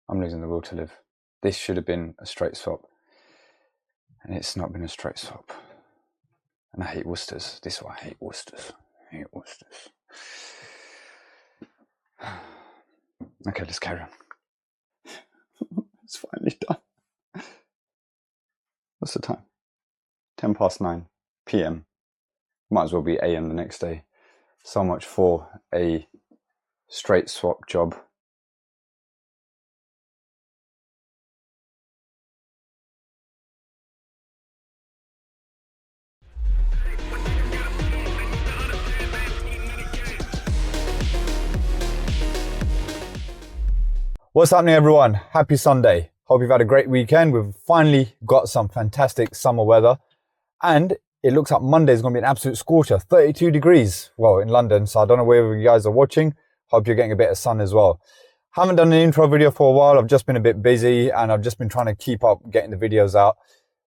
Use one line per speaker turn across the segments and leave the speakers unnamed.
I'm losing the will to live. This should have been a straight swap, and it's not been a straight swap. And I hate Worcesters. This is why I hate Worcesters. I hate Worcesters. Okay, let's carry on. It's finally done. What's the time? 9 PM. Might as well be AM the next day. So much for a straight swap job. What's happening, everyone? Happy Sunday. Hope you've had a great weekend. We've finally got some fantastic summer weather, and it looks like Monday is going to be an absolute scorcher, 32 degrees. Well, in London, so I don't know where you guys are watching. Hope you're getting a bit of sun as well. Haven't done an intro video for a while. I've just been a bit busy and I've just been trying to keep up getting the videos out.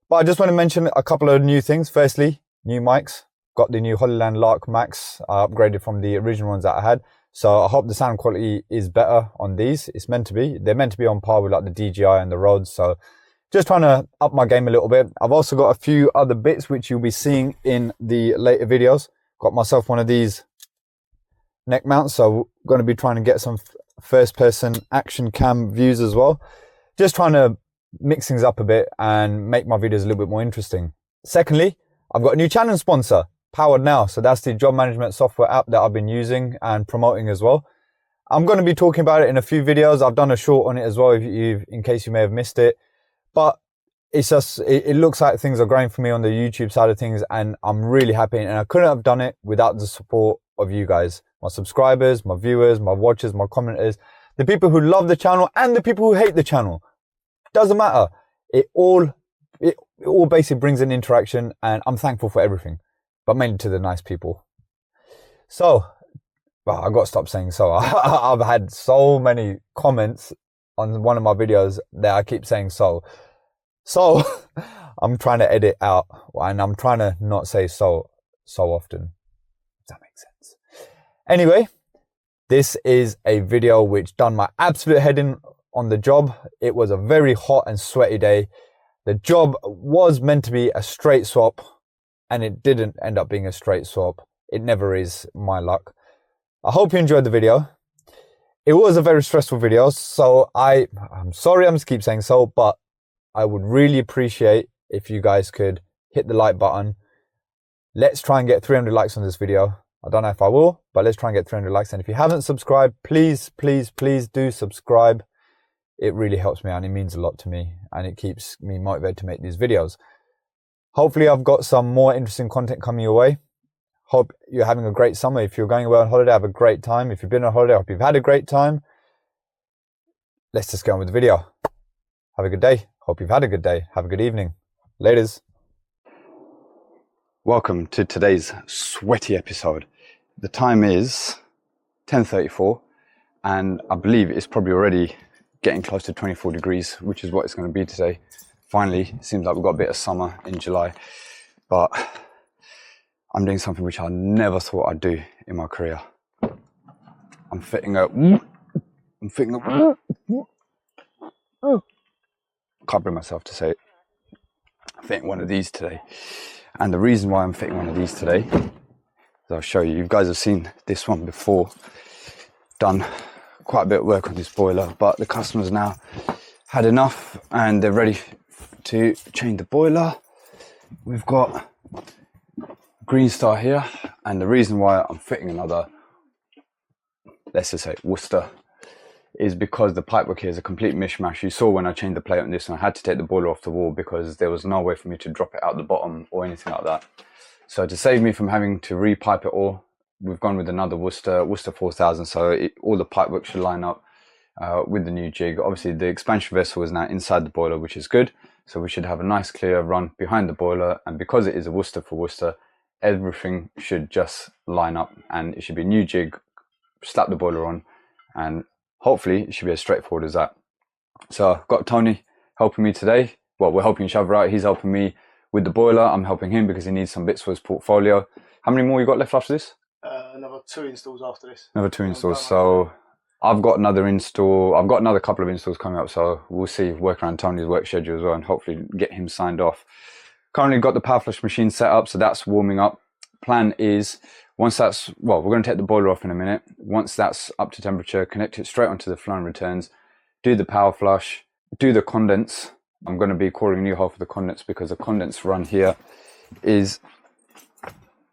But I just want to mention a couple of new things. Firstly, new mics. Got the new Hollyland Lark Max. I upgraded from the original ones that I had. So I hope the sound quality is better on these. It's meant to be. They're meant to be on par with like the DJI and the Rhodes. So just trying to up my game a little bit. I've also got a few other bits which you'll be seeing in the later videos. Got myself one of these neck mounts. So going to be trying to get some first person action cam views as well. Just trying to mix things up a bit and make my videos a little bit more interesting. Secondly, I've got a new channel sponsor. Powered Now. So that's the job management software app that I've been using and promoting as well. I'm going to be talking about it in a few videos. I've done a short on it as well, in case you may have missed it. But it's just, it looks like things are growing for me on the YouTube side of things, and I'm really happy. And I couldn't have done it without the support of you guys, my subscribers, my viewers, my watchers, my commenters, the people who love the channel and the people who hate the channel. Doesn't matter. It all basically brings an interaction, and I'm thankful for everything. But mainly to the nice people. So, well, I got to stop saying so. I've had so many comments on one of my videos that I keep saying so. So, I'm trying to edit out, and I'm trying to not say so often. Does that make sense? Anyway, this is a video which done my absolute head in on the job. It was a very hot and sweaty day. The job was meant to be a straight swap, and it didn't end up being a straight swap. It never is, my luck. I hope you enjoyed the video. It was a very stressful video, so I'm sorry I'm just keep saying so, but I would really appreciate if you guys could hit the like button. Let's try and get 300 likes on this video. I don't know if I will, but let's try and get 300 likes. And if you haven't subscribed, please, please, please do subscribe. It really helps me and it means a lot to me, and it keeps me motivated to make these videos. Hopefully I've got some more interesting content coming your way. Hope you're having a great summer. If you're going away on holiday, have a great time. If you've been on holiday, I hope you've had a great time. Let's just get on with the video. Have a good day. Hope you've had a good day. Have a good evening. Laters. Welcome to today's sweaty episode. The time is 10:34 and I believe it's probably already getting close to 24 degrees, which is what it's going to be today. Finally, it seems like we've got a bit of summer in July, but I'm doing something which I never thought I'd do in my career. I'm fitting up. I can't bring myself to say it. I'm fitting one of these today. And the reason why I'm fitting one of these today is I'll show you. You guys have seen this one before. Done quite a bit of work on this boiler, but the customer's now had enough and they're ready to change the boiler. We've got Green Star here, and the reason why I'm fitting another, let's just say Worcester, is because the pipework here is a complete mishmash. You saw when I changed the plate on this one, I had to take the boiler off the wall because there was no way for me to drop it out the bottom or anything like that. So to save me from having to repipe it all, we've gone with another Worcester 4000, so all the pipework should line up with the new jig. Obviously the expansion vessel is now inside the boiler, which is good, so we should have a nice clear run behind the boiler, and because it is a Worcester for Worcester, everything should just line up and it should be a new jig, slap the boiler on, and hopefully it should be as straightforward as that. So I've got Tony helping me today. Well, we're helping each other out. He's helping me with the boiler, I'm helping him because he needs some bits for his portfolio. How many more you got left after this?
Another 2 installs after this.
Another 2 installs. So I've got another install. I've got another couple of installs coming up, so we'll see. Work around Tony's work schedule as well, and hopefully get him signed off. Currently got the power flush machine set up, so that's warming up. Plan is once that's, well, we're going to take the boiler off in a minute. Once that's up to temperature, connect it straight onto the flow and returns. Do the power flush. Do the condense. I'm going to be coring a new hole for the condense because the condense run here is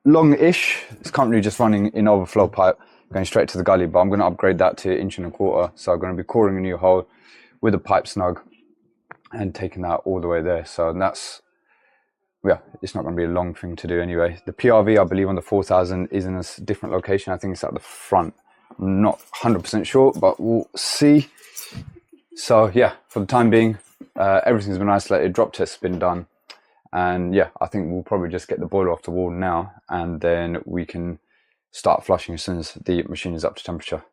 long-ish. It's currently just running in overflow pipe going straight to the gully, but I'm going to upgrade that to 1.25 inches. So I'm going to be coring a new hole with a pipe snug and taking that all the way there. So that's, yeah, it's not going to be a long thing to do anyway. The PRV, I believe, on the 4000 is in a different location. I think it's at the front. I'm not 100% sure, but we'll see. So yeah, for the time being, everything's been isolated. Drop test's been done. And yeah, I think we'll probably just get the boiler off the wall now, and then we can start flushing as soon as the machine is up to temperature.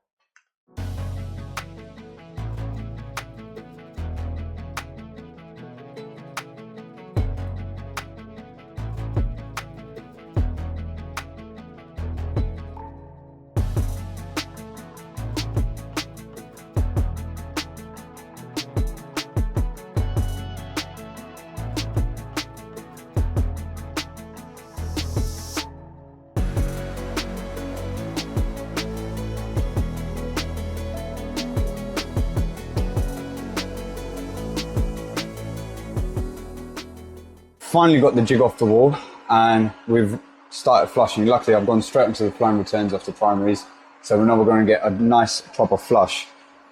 Finally got the jig off the wall and we've started flushing. Luckily I've gone straight into the flow and returns off the primaries, so we know we're going to get a nice proper flush.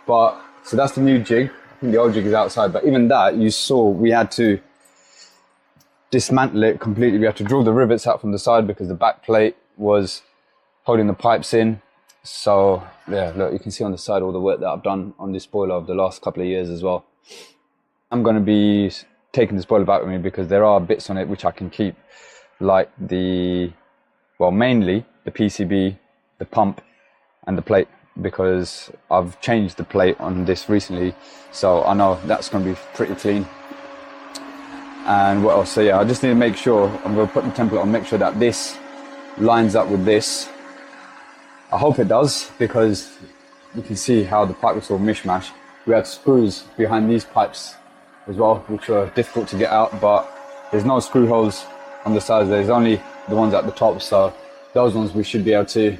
But so that's the new jig. I think the old jig is outside, but even that, you saw we had to dismantle it completely. We had to drill the rivets out from the side because the back plate was holding the pipes in. So yeah, look, you can see on the side all the work that I've done on this boiler over the last couple of years as well. I'm going to be taking this boiler back with me because there are bits on it which I can keep, like the, well, mainly the PCB, the pump and the plate, because I've changed the plate on this recently, so I know that's going to be pretty clean. And what else? So yeah, I just need to make sure, I'm going to put the template on, make sure that this lines up with this. I hope it does, because you can see how the pipe was all mishmash. We had screws behind these pipes as well, which were difficult to get out, but there's no screw holes on the sides. There's only the ones at the top, so those ones we should be able to.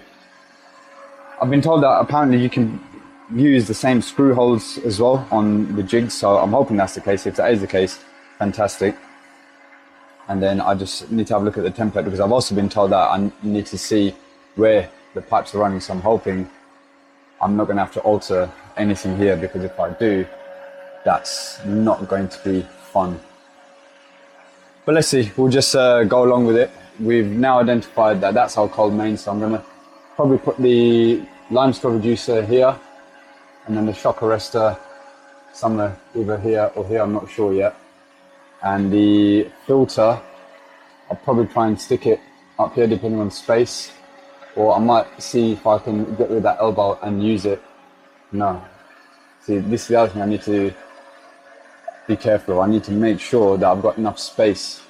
I've been told that apparently you can use the same screw holes as well on the jigs, so I'm hoping that's the case. If that is the case, fantastic. And then I just need to have a look at the template, because I've also been told that I need to see where the pipes are running, so I'm hoping I'm not going to have to alter anything here, because if I do, that's not going to be fun. But let's see, we'll just go along with it. We've now identified that that's our cold main, so I'm going to probably put the limestone reducer here and then the shock arrestor somewhere either here or here, I'm not sure yet. And the filter, I'll probably try and stick it up here depending on space, or I might see if I can get rid of that elbow and use it. No, see, this is the other thing I need to be careful. I need to make sure that I've got enough space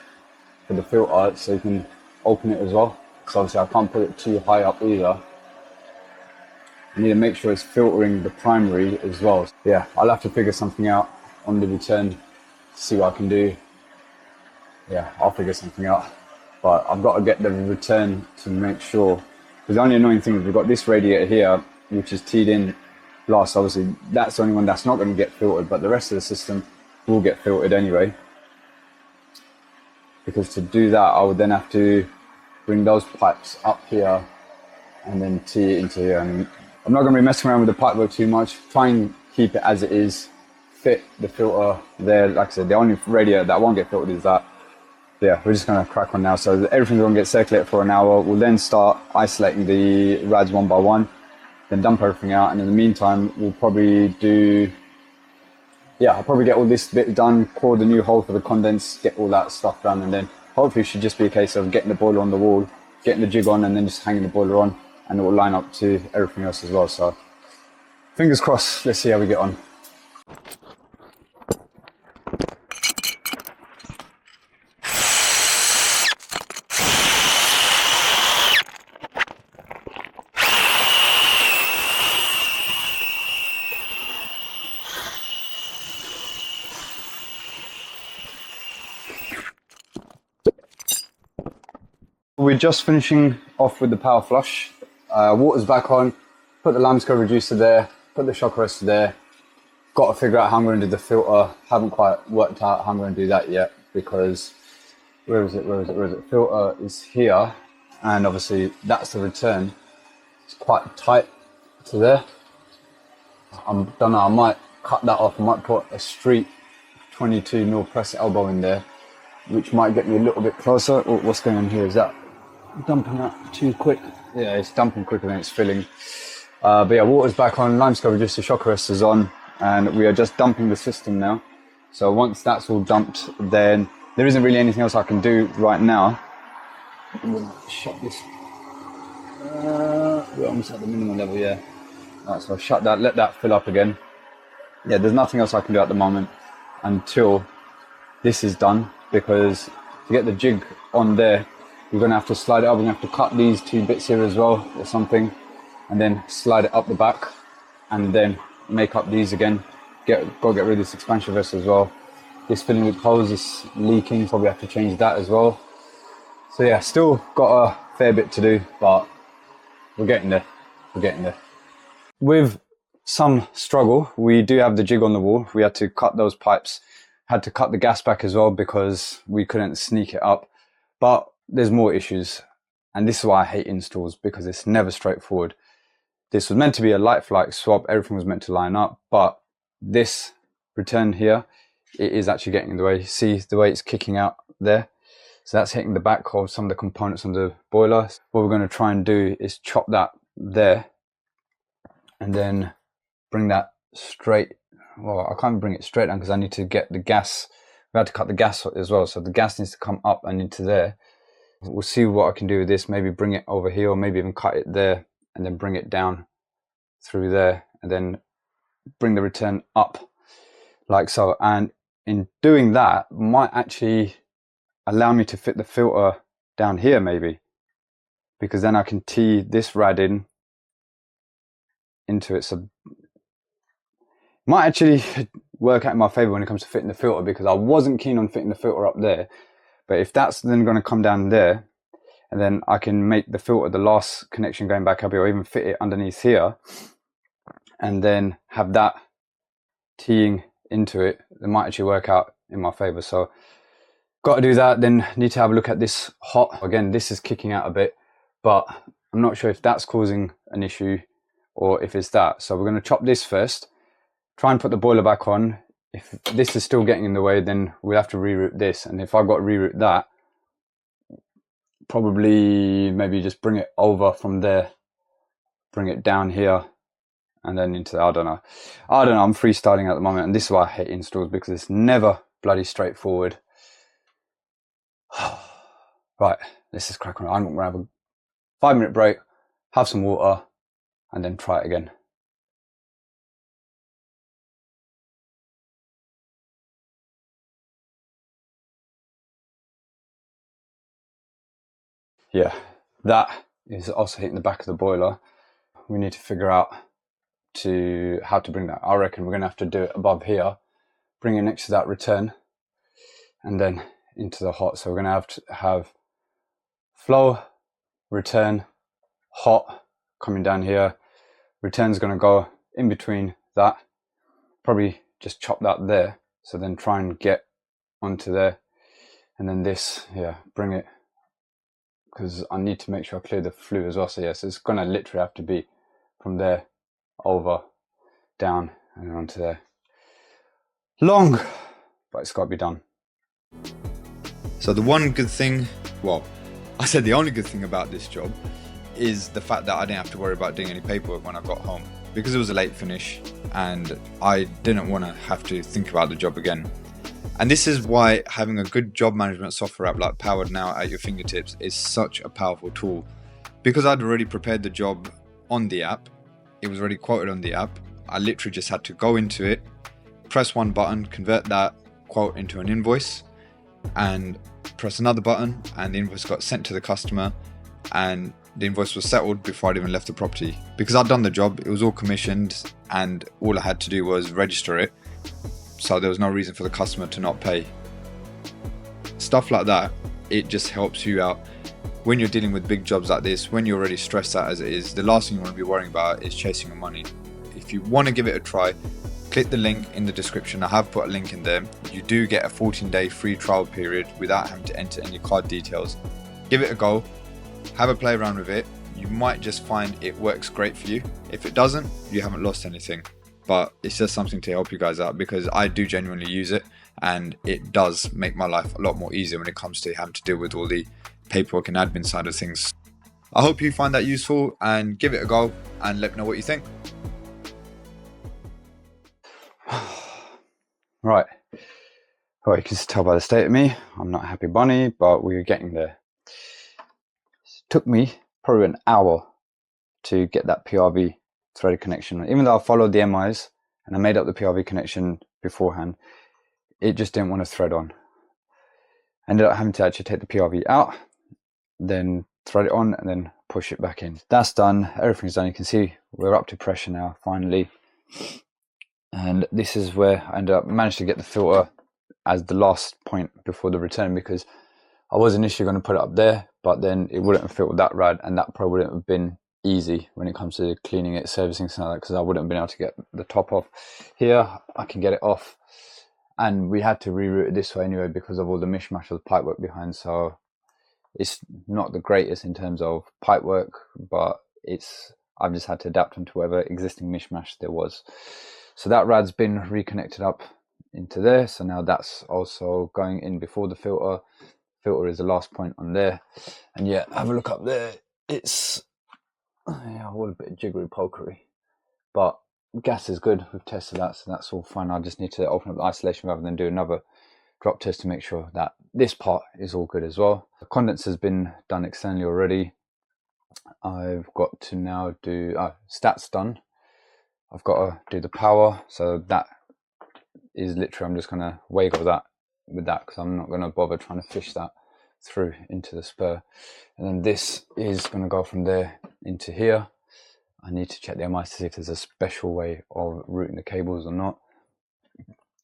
for the filter so you can open it as well. So obviously I can't put it too high up either. I need to make sure it's filtering the primary as well. Yeah, I'll have to figure something out on the return, see what I can do. Yeah, I'll figure something out. But I've got to get the return to make sure. Because the only annoying thing is we've got this radiator here, which is teed in glass. Obviously that's the only one that's not going to get filtered, but the rest of the system will get filtered anyway. Because to do that, I would then have to bring those pipes up here and then tee it into here. And I'm not going to be messing around with the pipework too much. Try and keep it as it is, fit the filter there. Like I said, the only radiator that won't get filtered is that. Yeah, we're just going to crack on now. So everything's going to get circulated for an hour. We'll then start isolating the rads one by one, then dump everything out. And in the meantime, we'll probably do, yeah, I'll probably get all this bit done, core the new hole for the condense, get all that stuff done, and then hopefully it should just be a case of getting the boiler on the wall, getting the jig on, and then just hanging the boiler on, and it will line up to everything else as well. So fingers crossed, let's see how we get on. We're just finishing off with the power flush. Water's back on, put the lambsco reducer there, put the shock arrestor there. Got to figure out how I'm going to do the filter. Haven't quite worked out how I'm going to do that yet because where is it? Filter is here, and obviously that's the return. It's quite tight to there. I don't know, I might cut that off. I might put a street 22mm press elbow in there, which might get me a little bit closer. Oh, what's going on here? Is that dumping out too quick? Yeah, it's dumping quicker than it's filling. But yeah, water's back on, limescope reducer, shock arrestor's on, and we are just dumping the system now. So once that's all dumped, then there isn't really anything else I can do right now. I'm gonna shut this. We're almost at the minimum level, yeah. Alright, so I'll shut that, let that fill up again. Yeah, there's nothing else I can do at the moment until this is done, because to get the jig on there, we're going to have to slide it up. We're going to have to cut these 2 bits here as well or something, and then slide it up the back, and then make up these again. Go get rid of this expansion vessel as well. This filling with hose is leaking, probably have to change that as well. So yeah, still got a fair bit to do, but we're getting there. We're getting there. With some struggle, we do have the jig on the wall. We had to cut those pipes, had to cut the gas back as well because we couldn't sneak it up. But there's more issues, and this is why I hate installs, because it's never straightforward. This was meant to be a light flight swap, everything was meant to line up, but this return here, it is actually getting in the way. See the way it's kicking out there? So that's hitting the back of some of the components on the boiler. What we're going to try and do is chop that there, and then bring that straight. Well, I can't bring it straight down because I need to get the gas. We had to cut the gas as well, so the gas needs to come up and into there. We'll see what I can do with this. Maybe bring it over here, or maybe even cut it there and then bring it down through there, and then bring the return up like so. And in doing that, might actually allow me to fit the filter down here maybe, because then I can tee this rad into it. So might actually work out in my favor when it comes to fitting the filter, because I wasn't keen on fitting the filter up there. But if that's then going to come down there, and then I can make the filter the last connection going back up here, or even fit it underneath here, and then have that teeing into it, it might actually work out in my favor. So got to do that. Then need to have a look at this hot. Again, this is kicking out a bit, but I'm not sure if that's causing an issue or if it's that. So we're going to chop this first, try and put the boiler back on. If this is still getting in the way, then we'll have to reroute this. And if I've got to reroute that, probably maybe just bring it over from there, bring it down here, and then into there. I don't know. I'm freestyling at the moment, and this is why I hate installs, because it's never bloody straightforward. Right, let's just crack on. I'm going to have a 5-minute break, have some water, and then try it again. Yeah, that is also hitting the back of the boiler. We need to figure out how to bring that. I reckon we're going to have to do it above here, bring it next to that return, and then into the hot. So we're going to have flow, return, hot coming down here. Return's going to go in between that. Probably just chop that there. So then try and get onto there. And then this, yeah, bring it, because I need to make sure I clear the flue as well. So yes, it's going to literally have to be from there over, down, and onto there. Long, but it's got to be done.
So the one good thing, well, I said the only good thing about this job is the fact that I didn't have to worry about doing any paperwork when I got home, because it was a late finish and I didn't want to have to think about the job again. And this is why having a good job management software app like Powered Now at your fingertips is such a powerful tool. Because I'd already prepared the job on the app, it was already quoted on the app, I literally just had to go into it, press one button, convert that quote into an invoice, and press another button, and the invoice got sent to the customer, and the invoice was settled before I'd even left the property. Because I'd done the job, it was all commissioned, and all I had to do was register it, so there was no reason for the customer to not pay. Stuff like that, it just helps you out when you're dealing with big jobs like this, when you're already stressed out as it is, the last thing you want to be worrying about is chasing your money. If you want to give it a try, click the link in the description. I have put a link in there. You do get a 14-day free trial period without having to enter any card details. Give it a go, have a play around with it. You might just find it works great for you. If it doesn't, you haven't lost anything. But it's just something to help you guys out, because I do genuinely use it, and it does make my life a lot more easier when it comes to having to deal with all the paperwork and admin side of things. I hope you find that useful, and give it a go and let me know what you think.
Right. Well, you can just tell by the state of me, I'm not a happy bunny, but we're getting there. It took me probably an hour to get that PRV threaded connection. Even though I followed the MIs and I made up the PRV connection beforehand, it just didn't want to thread on. I ended up having to actually take the PRV out, then thread it on, and then push it back in. That's done. Everything's done. You can see we're up to pressure now, finally. And this is where I managed to get the filter as the last point before the return, because I was initially going to put it up there, but then it wouldn't have filtered that rad, and that probably wouldn't have been easy when it comes to cleaning it, servicing, something like that, because I wouldn't have been able to get the top off. Here I can get it off, and we had to reroute it this way anyway because of all the mishmash of the pipework behind. So it's not the greatest in terms of pipework, but I've just had to adapt onto whatever existing mishmash there was. So that rad's been reconnected up into there, so now that's also going in before the filter. Filter is the last point on there, and yeah, have a look up there. It's all a bit jiggery pokery, but gas is good. We've tested that, so that's all fine. I just need to open up the isolation rather than do another drop test to make sure that this part is all good as well. The condenser's been done externally already. I've got to now do stats done. I've got to do the power, so that is literally, I'm just going to waggle that with that, because I'm not going to bother trying to fish that through into the spur. And then this is going to go from there into here. I need to check the MIs to see if there's a special way of routing the cables or not.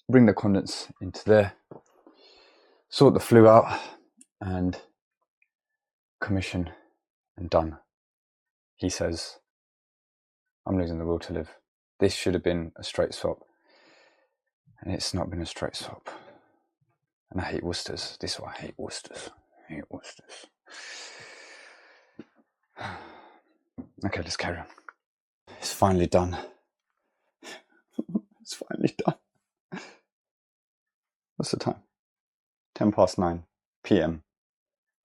Bring the condense into there, sort the flue out, and commission, and done. He says, I'm losing the will to live. This should have been a straight swap, and it's not been a straight swap. And I hate Worcesters. This is why I hate Worcesters. I hate Worcesters. Okay, let's carry on. It's finally done. It's finally done. What's the time? 9:10 PM.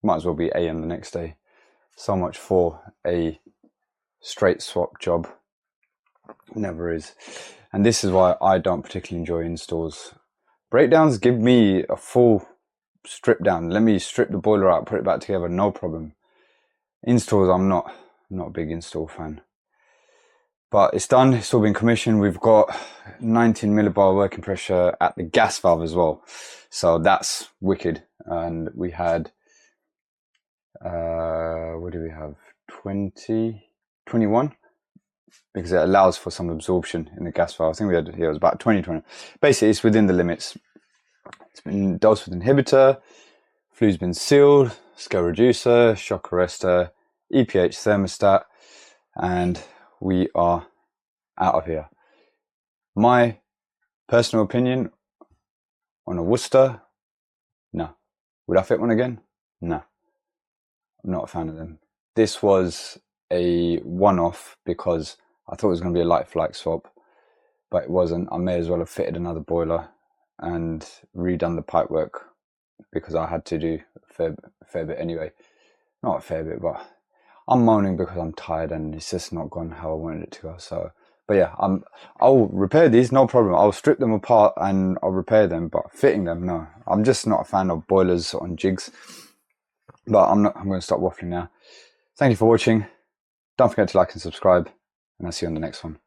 Might as well be AM the next day. So much for a straight swap job. Never is. And this is why I don't particularly enjoy installs. Breakdowns, give me a full strip down. Let me strip the boiler out, put it back together, no problem. Installs, I'm not a big install fan. But it's done, it's all been commissioned. We've got 19 millibar working pressure at the gas valve as well. So that's wicked. And we had, what do we have? 21? Because it allows for some absorption in the gas valve. I think we had here, it was about 20. Basically, it's within the limits. It's been dosed with inhibitor, flue's been sealed, scale reducer, shock arrestor, EPH thermostat, and we are out of here. My personal opinion on a Worcester, no. Would I fit one again? No. I'm not a fan of them. This was a one-off because I thought it was going to be a light flight swap, but it wasn't. I may as well have fitted another boiler and redone the pipework because I had to do a fair bit anyway. Not a fair bit, but I'm moaning because I'm tired and it's just not gone how I wanted it to go. So, but yeah, I'll repair these, no problem. I'll strip them apart and I'll repair them, but fitting them, no. I'm just not a fan of boilers on jigs. But I'm going to stop waffling now. Thank you for watching. Don't forget to like and subscribe, and I'll see you on the next one.